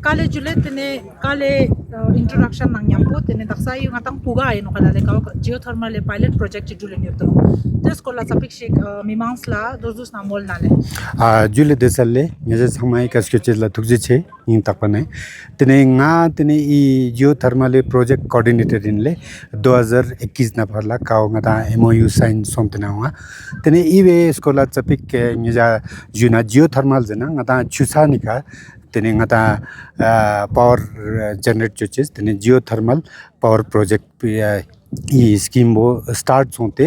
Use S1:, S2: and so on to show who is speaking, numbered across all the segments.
S1: kale jule tene kale introduction nang yampo tene daksa yu ngatang puga ay no kala le ka geothermal pilot project jule ni to tes kola sapik shik mimangs la dozus na mol na le
S2: jule desalle ngeje samai kaskechel la thukje che ing takpane tene nga tene I geothermal project coordinator inle 2021 na pharla kaw ngata MOU sign somtena wa tene iwe skola sapik ngeja juna geothermal jena ngata chusani ka tene ngata power generate choches tene geothermal power project ये scheme वो start होते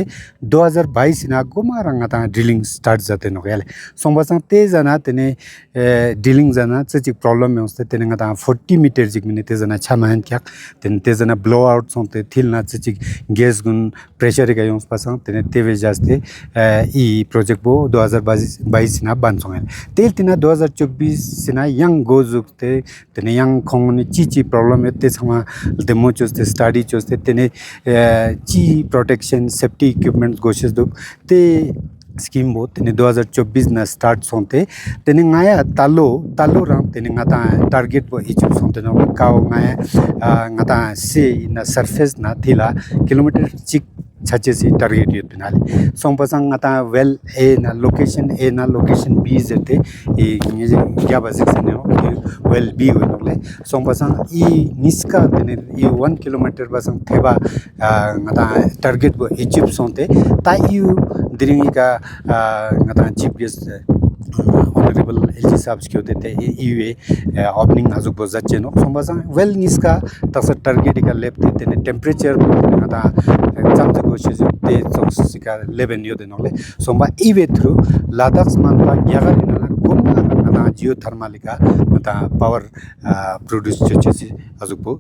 S2: 2022 ना गोमा रंगा drilling start जाते no गले सोमबासंग ते जना तने ड्रिलिंग जना चचिक प्रॉब्लम में उसते तने गता 40 मीटर जिक मिने ते जना छमान क्या तने ते जना ब्लो आउट सोते थिल ना चचिक गैस गुन प्रेशर का योंस पासंग तने ते वे जास्ते ई प्रोजेक्ट वो 2022 ना बन सोंगे तेल तिना 2024 सिना यंग गोजुते तने यंग खोंगने चीची प्रॉब्लम है ते समा डेमो चोस्ते स्टडी चोस्ते तने ची प्रोटेक्शन सेफ्टी इक्विपमेंट्स गोशेस दो ते स्कीम वो तेने 2024 ना स्टार्ट सोंते तेने गाया तालो रंग तेने गाता टारगेट वो इचुप सोंते ना काव गाया गाता से ना सरफेस ना थिला किलोमीटर चिक छचे से टारगेट ये पिनाले सोंपसंग गाता वेल ए ना लोकेशन बी जते ये क्या बजेक से ने वेल बी होले सोंपसंग ई निस्का तेने ये 1 किलोमीटर बसंग थेबा गाता टारगेट वो इचुप सोंते ताई यू दिरिंगी का गाता चीफ गेस्ट ऑनरेबल एलजी साहब के होते थे ईवे ओपनिंग आजुक बजाचे नो सोमबासा वेल निस्का तस टारगेट का लेफ्ट तेने टेंपरेचर गाता चामते कोशिश ते सोसिका 11 यो देनोले सोमबा ईवे थ्रू लद्दाख मानपा ग्यागरिना गोमा गाता जियोथर्मल का गाता पावर प्रोड्यूस चेचे आजुक बो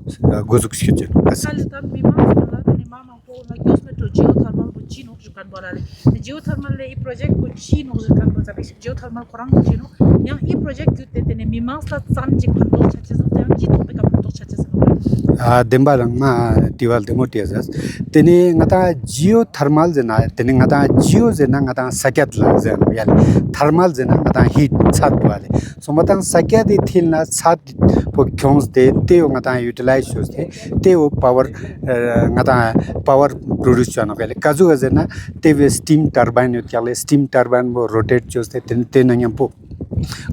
S2: गोजुक छेचे
S1: kale ta mimangs la tene mama ko na kyosme to geothermal ko chino jukan bolale geothermal le I project ko chino jukan bo sapik geothermal korang chino yang I project jute tene mimangs la sam jik phanto chache so yang ji to ka phanto chache so
S2: dembalang ma tiwal demotias tene ngata geothermal jena tene ngata geo jena ngata sakyat la jen yal thermal jena ngata heat chat wale so matang sakyat thil na chat po kyons de te ngata utilize shows te o power ngata power produce chana kale kazu jena te steam turbine yale steam turbine bo rotate shows te nanyam po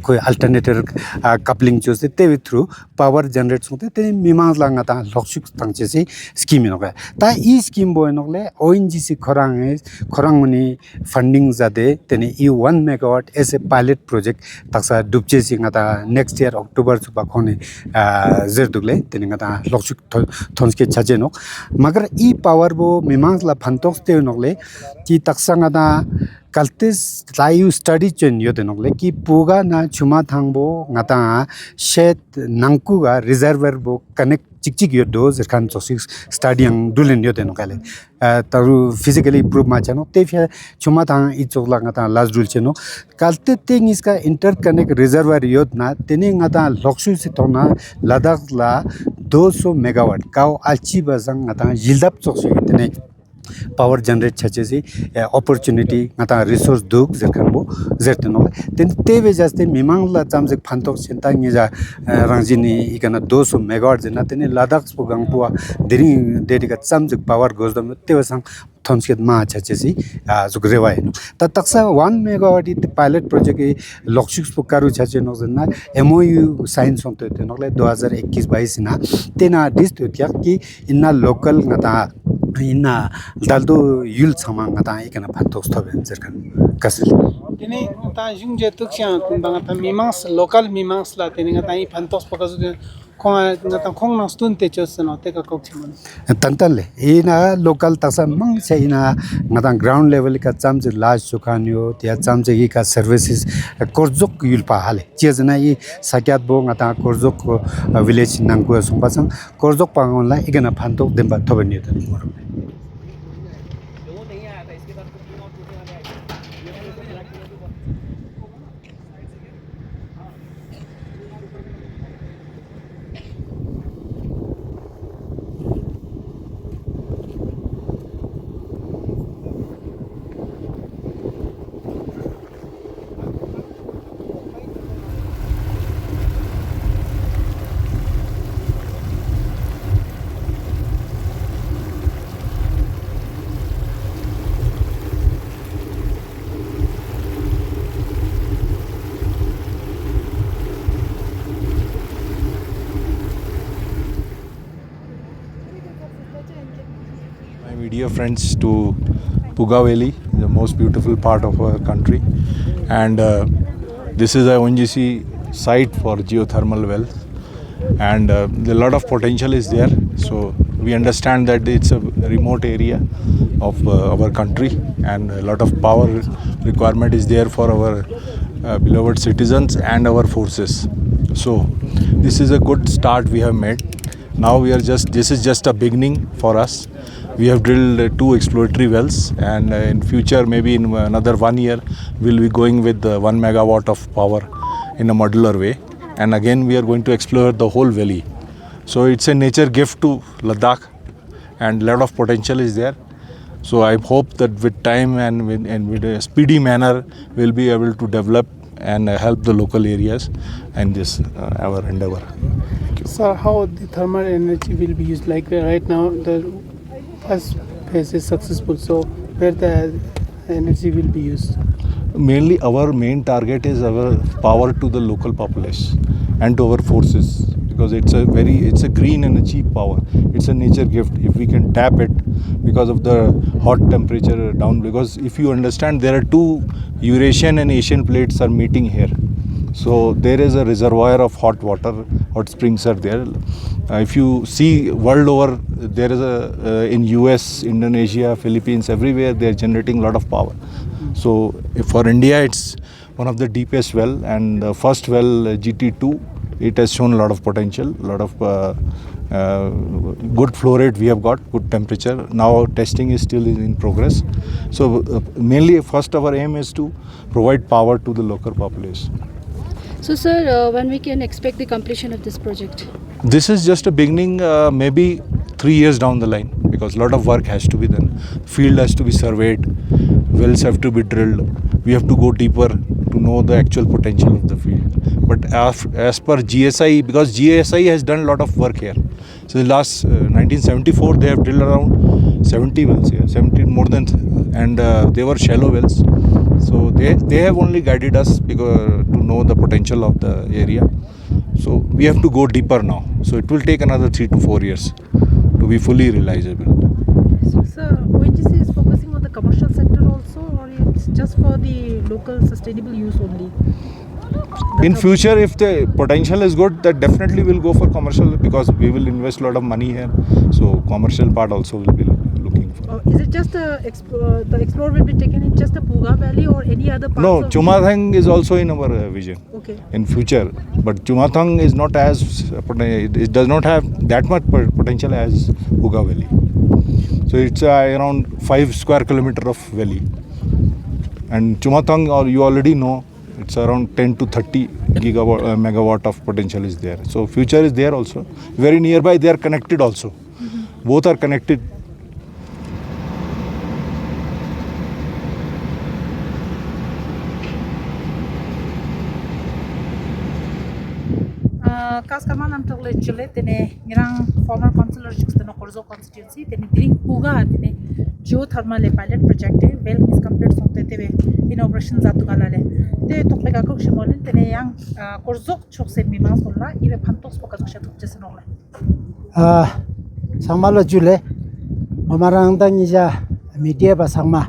S2: कोई alternator coupling जो से ते through power generate होते ते मिमांस लांगा ता लक्षिक तंचे से scheme नोगा ता ई स्कीम बो नोगले ओएनजीसी खरांग मनी फंडिंग जादे तेने ई 1 megawatt as a pilot project तक्सा दुबचे सिंगा ता नेक्स्ट ईयर अक्टूबर सुबा खोने जर दुगले तेने ता लक्षिक थोंस के छजे नो मगर ई पावर बो मिमांस ला फंतोस ते नोगले कि तक्सा ता kaltis layu study chen yo denokle ki puga na chuma thangbo ngata shet nangku ga reservoir bo connect chik yo dose kan chosi study ang dulen yo denokale taru physically improve ma chano te fia chuma thang I chokla ngata last dul cheno kalte thing is ka interconnect reservoir yo na tene ngata lokshu se tona ladakh la 200 megawatt kaw alchi bazang ngata yildap choksi tene power generate छचे से opportunity ngata resource दुक जरखनबो जरतनो तेन तेवे जस्ते मिमांगला चामजे फानतोक Santa निजा रंजिनी इकना 200 megawatt जना तेने लद्दाख पो गंगपुआ देरी देरिका चामजे पावर गोजदम तेवसंग थोंसकेत मा छचे से जुगरेवाय नो त तक्सा 1 मेगावाट इ पायलट प्रोजेक्ट लक्षिक पुकारू छचे नो जना एमओयू साइन सोंते नोले 2021-22 ना तेना डिस्ट होतिया कि इना local ngata ina daldo yul samang ata ikana phantos thoben jerkan kasil
S3: tini ta jung je tuksia tundanga ta mimangs local mimangs la tini ta I phantos pokazu khong ngata khong na stun te chosno te ka kokchimon
S2: tantalle ina local tasa mang se ina ngata ground level ka chamje large chukanyo tia chamje ka services korjok yulpa hale chezna I sakyat bo ngata korjok village nangko sumpasang korjok pangon la igana phantok demba thoben ni
S4: friends to Puga Valley, the most beautiful part of our country. And this is a ONGC site for geothermal wells. And a lot of potential is there. So we understand that it's a remote area of our country, and a lot of power requirement is there for our beloved citizens and our forces. So this is a good start we have made. Now this is just a beginning for us. We have drilled 2 exploratory wells, and in future, maybe in another 1 year, we'll be going with 1 megawatt of power in a modular way. And again, we are going to explore the whole valley. So it's a nature gift to Ladakh, and a lot of potential is there. So I hope that with time and with a speedy manner, we'll be able to develop and help the local areas in this our endeavor.
S3: So how the thermal energy will be used? Like right now, the first phase is successful. So where the energy will be used?
S4: Mainly our main target is our power to the local populace and to our forces, because it's a green and a cheap power. It's a nature gift. If we can tap it because of the hot temperature down, because if you understand, there are 2 Eurasian and Asian plates are meeting here. So there is a reservoir of hot water, hot springs are there. If you see world over, there is in US, Indonesia, Philippines, everywhere they are generating a lot of power. So for India, it's one of the deepest well, and the first well, GT2, it has shown a lot of potential, a lot of good flow rate we have got, good temperature. Now testing is still in progress. So mainly first our aim is to provide power to the local population.
S5: So sir, when we can expect the completion of this project?
S4: This is just a beginning, maybe 3 years down the line, because a lot of work has to be done. Field has to be surveyed, wells have to be drilled. We have to go deeper to know the actual potential of the field. But as per GSI, because GSI has done a lot of work here. So the last 1974, they have drilled around 70 wells here, 70 more than, and they were shallow wells. So they have only guided us because to know the potential of the area. So we have to go deeper now. So it will take another 3 to 4 years to be fully realizable.
S1: So, sir, ONGC is focusing on the commercial sector also, or it's just for the local sustainable use only?
S4: In future, if the potential is good, that definitely will go for commercial, because we will invest a lot of money here. So commercial part also will be looking for.
S1: Is it just the Explorer will be taken in just the Puga Valley or any other parts?
S4: No,
S1: of
S4: Chumathang is also in our vision.
S1: Okay.
S4: In future, but Chumathang is not as it does not have that much potential as Puga Valley. So it's around 5 square kilometer of valley, and Chumathang, or you already know, it's around 10 to 30 megawatt of potential is there. So future is there also. Very nearby, they are connected also. Both are connected.
S1: Kas kaman am togle chile tene ngrang former councillor juxtano Korzo constituency tene drink Puga tene geothermal pilot project well is complete somte tebe inauguration zatu galale te tokle ka kok shimolin tene yang Korzo chokse mimang solla ibe phantos pokaz kshat jesnole
S6: 상말로 줄래 오마랑다 니자 미디어 바상마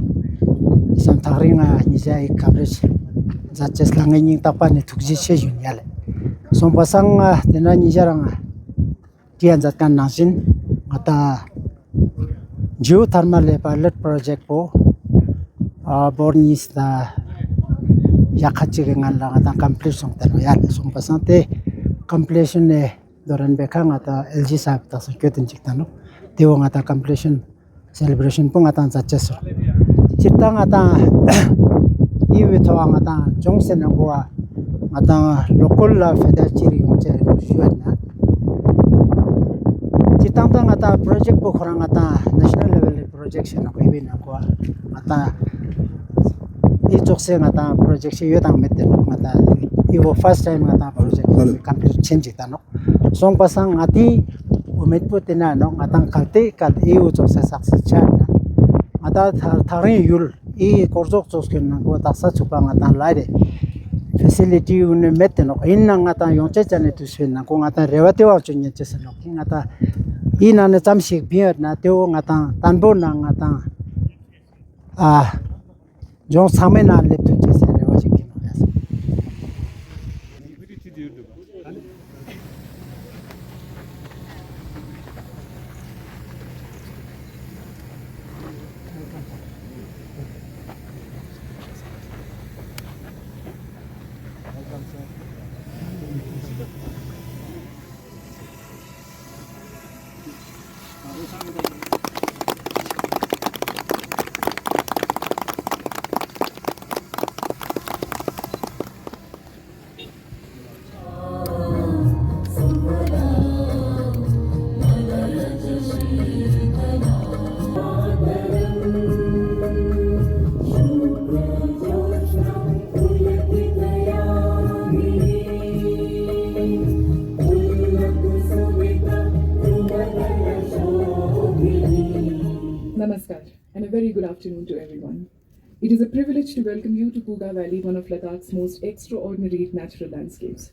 S6: 이상 타링아 니자 이 카브리스 자체슬랑이 타파네 툭지 셰윤야레 손바상아 데나 니자랑 디안자간 나신 아타 geothermal pilot project po bornisda yakhachi ngal la completion tano ya sonpasante completion ne doran bekang ata LG sahab ta sakyotin chiktano tewang ata completion celebration pong ata chacheso chitang ata iwe thawang ata jongsen ngwa ata local la feda chiri ngche juana chitang tang ata project po khorang ata national level projection ko ibe na ko ata i chokse ata project se yodang meten ata iwo first time ata project complete change tano song pasang ati umetpo tena no atang kalte kat eu chokse success chan ata tharing yul i korzok chosken na ko ta sa chupang ata laide facility une meten no inna ata yongche chane tu sen na ko ata rewate wa chunye chesen no king ata ina na chamsik biat na teo ngata tanbo na ngata jong same na lep tu chese re wa chikin yes
S7: Namaskar and a very good afternoon to everyone. It is a privilege to welcome you to Puga Valley, one of Ladakh's most extraordinary natural landscapes.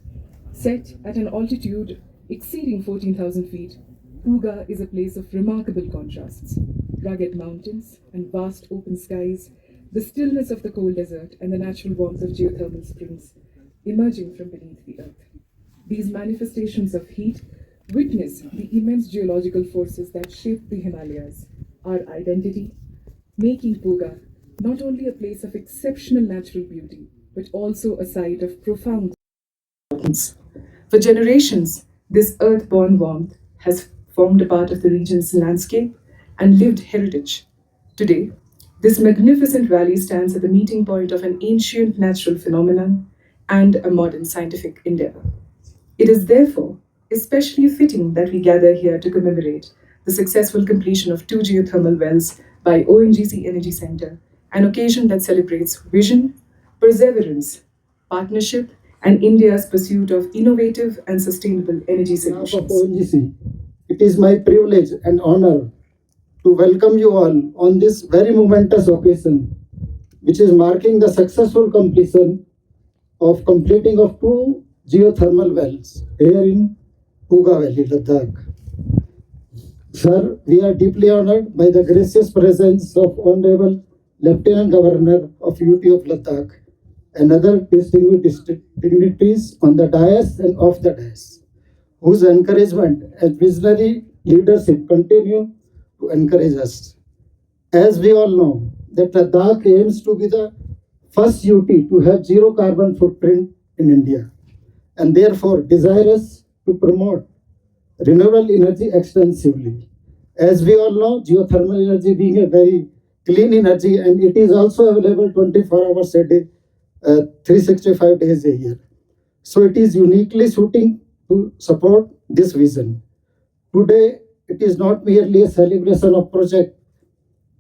S7: Set at an altitude exceeding 14,000 feet, Puga is a place of remarkable contrasts. Rugged mountains and vast open skies, the stillness of the cold desert and the natural warmth of geothermal springs emerging from beneath the earth. These manifestations of heat witness the immense geological forces that shape the Himalayas, our identity, making Puga not only a place of exceptional natural beauty, but also a site of profound importance. For generations, this earth-born warmth has formed a part of the region's landscape and lived heritage. Today, this magnificent valley stands at the meeting point of an ancient natural phenomenon and a modern scientific endeavor. It is therefore especially fitting that we gather here to commemorate the successful completion of 2 geothermal wells by ONGC Energy Center, an occasion that celebrates vision, perseverance, partnership, and India's pursuit of innovative and sustainable energy
S8: On behalf of
S7: solutions.
S8: ONGC, it is my privilege and honor to welcome you all on this very momentous occasion, which is marking the successful completion of 2 geothermal wells here in Puga Valley, Ladakh. Sir, we are deeply honored by the gracious presence of Honorable Lieutenant Governor of UT of Ladakh and other distinguished dignitaries on the dais and off the dais, whose encouragement and visionary leadership continue to encourage us. As we all know, that Ladakh aims to be the first UT to have zero carbon footprint in India, and therefore desirous to promote renewable energy extensively. As we all know, geothermal energy being a very clean energy, and it is also available 24 hours a day, 365 days a year. So it is uniquely suiting to support this vision. Today, it is not merely a celebration of project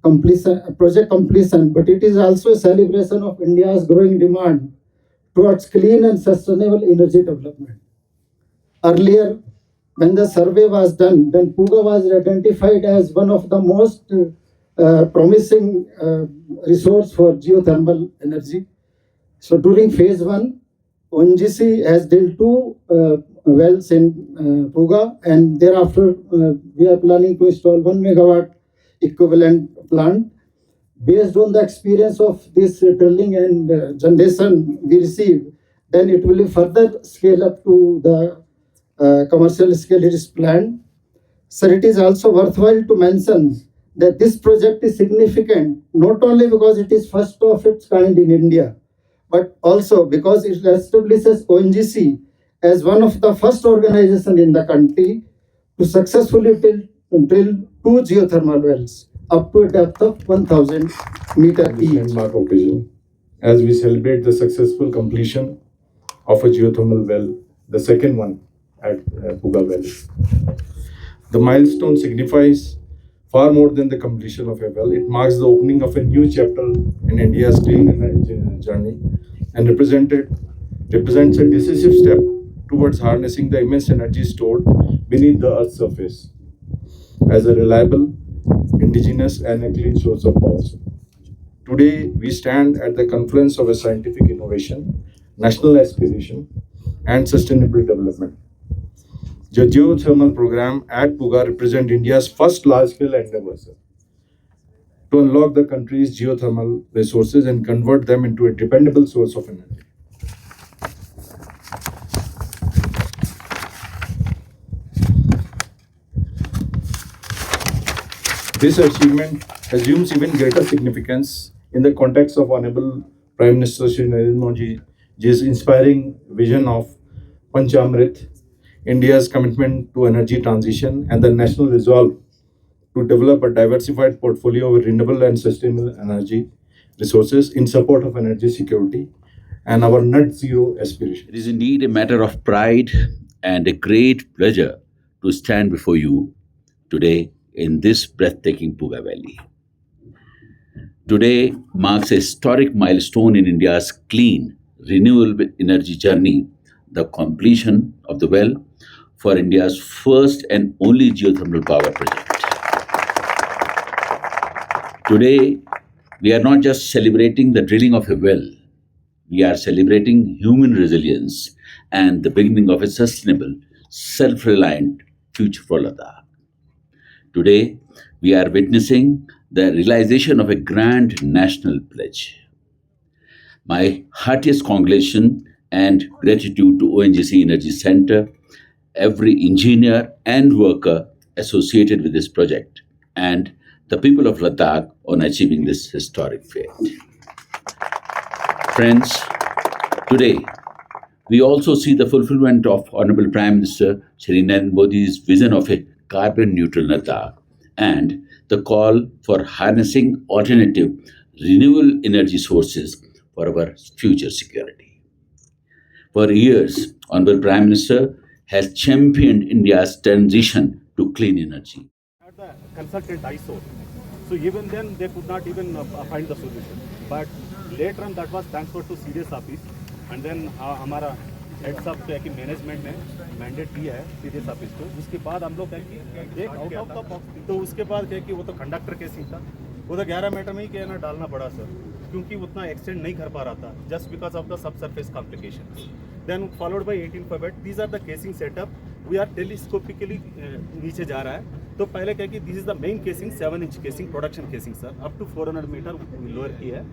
S8: completion, but it is also a celebration of India's growing demand towards clean and sustainable energy development. Earlier, when the survey was done, then Puga was identified as one of the most promising resource for geothermal energy. So during phase 1, ONGC has drilled 2 wells in Puga, and thereafter we are planning to install 1 megawatt equivalent plant. Based on the experience of this drilling and generation we receive, then it will further scale up to the commercial scale it is planned. Sir, it is also worthwhile to mention that this project is significant not only because it is first of its kind in India, but also because it establishes ONGC as one of the first organizations in the country to successfully drill 2 geothermal wells up to a depth of 1,000 meters
S4: This
S8: each.
S4: landmark occasion, as we celebrate the successful completion of a geothermal well, the second one at Puga Valley. The milestone signifies far more than the completion of a well. It marks the opening of a new chapter in India's clean energy journey and represents a decisive step towards harnessing the immense energy stored beneath the Earth's surface as a reliable, indigenous, and a clean source of power. Today, we stand at the confluence of a scientific innovation, national aspiration, and sustainable development.
S9: The geothermal program at Puga represent India's first large-scale endeavor, sir, to unlock the country's geothermal resources and convert them into a dependable source of energy. This achievement assumes even greater significance in the context of Honorable Prime Minister Shri Narendra Modi's inspiring vision of Panchamrit, India's commitment to energy transition, and the national resolve to develop a diversified portfolio of renewable and sustainable energy resources in support of energy security and our net zero aspiration.
S10: It is indeed a matter of pride and a great pleasure to stand before you today in this breathtaking Puga Valley. Today marks a historic milestone in India's clean, renewable energy journey, the completion of the well for India's first and only geothermal power project. Today, we are not just celebrating the drilling of a well, we are celebrating human resilience and the beginning of a sustainable, self-reliant future for Ladakh. Today, we are witnessing the realization of a grand national pledge. My heartiest congratulations and gratitude to ONGC Energy Center, every engineer and worker associated with this project, and the people of Ladakh on achieving this historic feat. Friends, today, we also see the fulfillment of Honorable Prime Minister Shri Narendra Modi's vision of a carbon-neutral Ladakh and the call for harnessing alternative renewable energy sources for our future security. For years, Honorable Prime Minister has championed India's transition to clean energy.
S11: The consultant ISO, so even then they could not even find the solution. But later on, that was transferred to CDS office, and then हमारा heads of क्या कि management ने mandate दिया है CDS office को. उसके बाद हम लोग क्या कि एक आउट ऑफ द बॉक्स, तो उसके बाद क्या कि वो तो कंडक्टर केसिंग था, वो तो 11 मीटर में ही क्या ना डालना पड़ा सर, क्योंकि उतना एक्सटेंड नहीं कर पा रहा था just because of the sub surface complication. Then followed by 18 February. These are the casing setup. We are telescopically नीचे जा रहा है. तो पहले क्या कि this is the main casing 7 inch casing, production casing sir, up to 400 meter lower की है.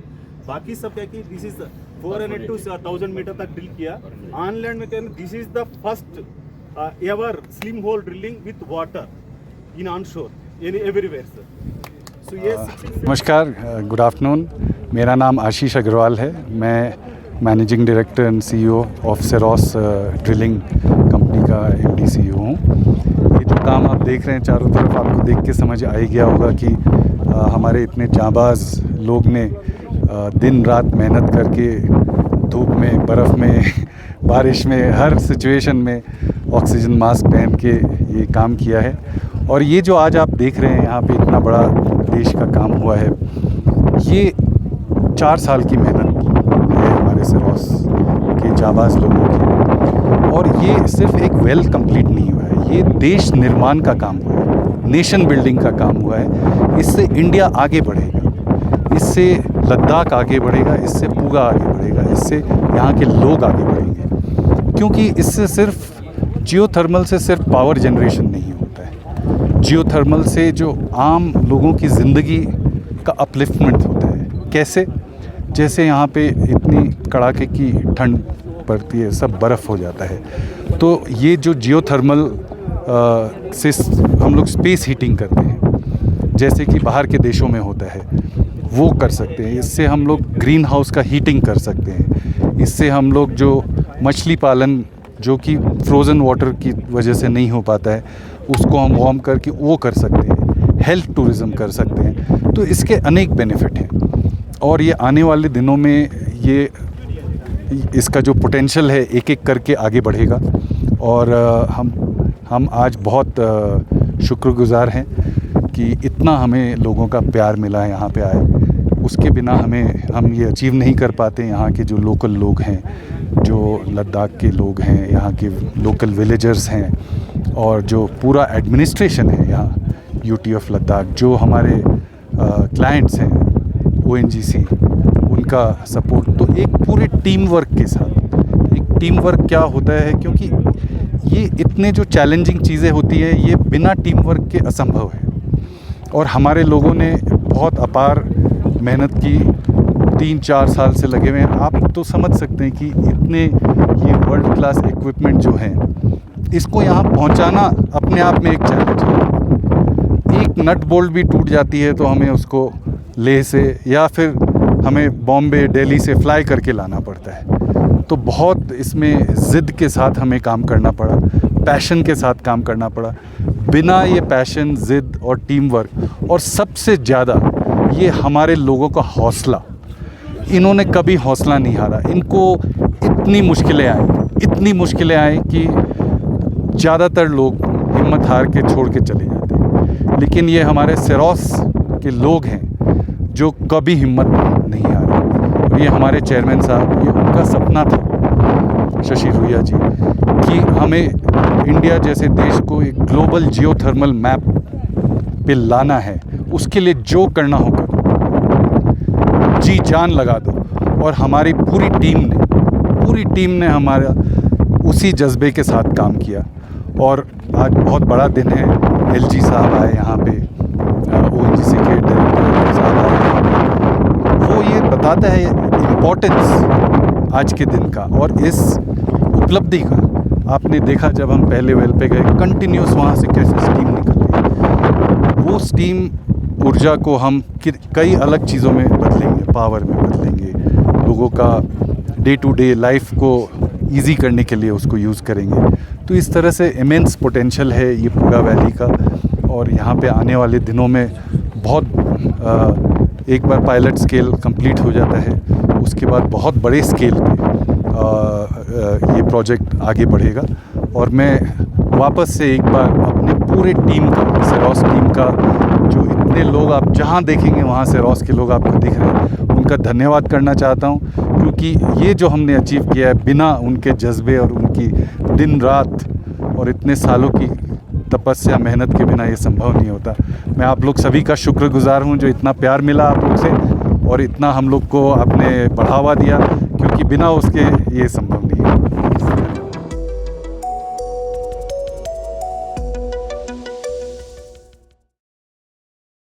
S11: बाकी सब क्या कि दिस इज 400 to 1000 मीटर तक ड्रिल किया. ऑनलैंड में क्या this is the first ever slim hole drilling with water in onshore everywhere sir. So ये
S12: नमस्कार, गुड आफ्टरनून. मेरा नाम आशीष अग्रवाल है. मैं managing director and CEO of Seros drilling company का एमडी सीईओ हूँ. ये जो काम आप देख रहे हैं चारों तरफ, आपको देख के समझ आ ही गया होगा कि हमारे इतने जांबाज लोग ने दिन रात मेहनत करके धूप में, बर्फ़ में, बारिश में, हर सिचुएशन में ऑक्सीजन मास्क पहन के ये काम किया है. और ये जो आज आप देख रहे हैं यहाँ पे इतना बड़ा देश का काम हुआ है, ये 4 साल की मेहनत है हमारे सेरोस के जाबाज लोगों की. और ये सिर्फ एक वेल कंप्लीट नहीं हुआ है, ये देश निर्माण का काम हुआ है, नेशन बिल्डिंग का काम हुआ है. इससे इंडिया आगे बढ़ेगा, इससे लद्दाख आगे बढ़ेगा, इससे पूगा आगे बढ़ेगा, इससे यहाँ के लोग आगे बढ़ेंगे. क्योंकि इससे सिर्फ जियोथर्मल से सिर्फ पावर जनरेशन नहीं होता है. जियोथर्मल से जो आम लोगों की ज़िंदगी का अपलिफ्टमेंट होता है. कैसे? जैसे यहाँ पे इतनी कड़ाके की ठंड पड़ती है, सब बर्फ़ हो जाता है. तो ये जो जियोथर्मल से हम लोग स्पेस हीटिंग करते हैं, जैसे कि बाहर के देशों में होता है, वो कर सकते हैं. इससे हम लोग ग्रीन हाउस का हीटिंग कर सकते हैं. इससे हम लोग जो मछली पालन, जो कि फ्रोज़न वाटर की वजह से नहीं हो पाता है, उसको हम वार्म करके वो कर सकते हैं. हेल्थ टूरिज़म कर सकते हैं. तो इसके अनेक बेनिफिट हैं. और ये आने वाले दिनों में ये इसका जो पोटेंशियल है एक एक करके आगे बढ़ेगा. और हम आज बहुत शुक्रगुज़ार हैं कि इतना हमें लोगों का प्यार मिला है यहाँ पे आए. उसके बिना हम ये अचीव नहीं कर पाते. यहाँ के जो लोकल लोग हैं, जो लद्दाख के लोग हैं, यहाँ के लोकल विलेजर्स हैं, और जो पूरा एडमिनिस्ट्रेशन है यहाँ यूटी ऑफ लद्दाख, जो हमारे क्लाइंट्स हैं ONGC, उनका सपोर्ट. तो एक पूरे टीम वर्क के साथ, एक टीम वर्क क्या होता है, क्योंकि ये इतने जो चैलेंजिंग चीज़ें होती है ये बिना टीम वर्क के असंभव है। और हमारे लोगों ने बहुत अपार मेहनत की, 3-4 साल से लगे हुए हैं। आप तो समझ सकते हैं कि इतने ये वर्ल्ड क्लास इक्विपमेंट जो हैं इसको यहाँ पहुँचाना अपने आप में एक चैलेंज है। एक नट बोल्ट भी टूट जाती है तो हमें उसको लेह से या फिर हमें बॉम्बे दिल्ली से फ्लाई करके लाना पड़ता है। तो बहुत इसमें ज़िद के साथ हमें काम करना पड़ा, पैशन के साथ काम करना पड़ा। बिना ये पैशन, ज़िद और टीम वर्क और सबसे ज़्यादा ये हमारे लोगों का हौसला, इन्होंने कभी हौसला नहीं हारा। इनको इतनी मुश्किलें आई कि ज़्यादातर लोग हिम्मत हार के छोड़ के चले जाते हैं। लेकिन ये हमारे सिरोस के लोग हैं जो कभी हिम्मत नहीं हारे। और ये हमारे चेयरमैन साहब, ये उनका सपना था, शशि रुइया जी, कि हमें इंडिया जैसे देश को एक ग्लोबल जियोथर्मल मैप पे लाना है। उसके लिए जो करना होगा जी जान लगा दो। और हमारी पूरी टीम ने हमारा उसी जज्बे के साथ काम किया। और आज बहुत बड़ा दिन है। एलजी साहब आए यहाँ पे, ओएनजीसी के डायरेक्टर साहब आए यहाँ पे। वो ये बताता है इम्पोर्टेंस आज के दिन का और इस उपलब्धि का। आपने देखा जब हम पहले वेल पे गए, कंटिन्यूस वहाँ से कैसे स्टीम निकल रही। वो स्टीम ऊर्जा को हम कई अलग चीज़ों में बदलेंगे, पावर में बदलेंगे, लोगों का डे टू डे लाइफ को इजी करने के लिए उसको यूज़ करेंगे। तो इस तरह से इमेंस पोटेंशियल है ये पूगा वैली का। और यहाँ पे आने वाले दिनों में बहुत एक बार पायलट स्केल कंप्लीट हो जाता है, उसके बाद बहुत बड़े स्केल पे ये प्रोजेक्ट आगे बढ़ेगा। और मैं वापस से एक बार अपने पूरे टीम का, सिरोस टीम का, जो इतने लोग आप जहाँ देखेंगे वहाँ सिरोस के लोग आपको दिख रहे हैं, उनका धन्यवाद करना चाहता हूँ। क्योंकि ये जो हमने अचीव किया है, बिना उनके जज्बे और उनकी दिन रात और इतने सालों की तपस्या मेहनत के बिना ये संभव नहीं होता। मैं आप लोग सभी का शुक्रगुजार हूँ जो इतना प्यार मिला आप लोग से और इतना हम लोग को आपने बढ़ावा दिया, क्योंकि बिना उसके ये संभव नहीं।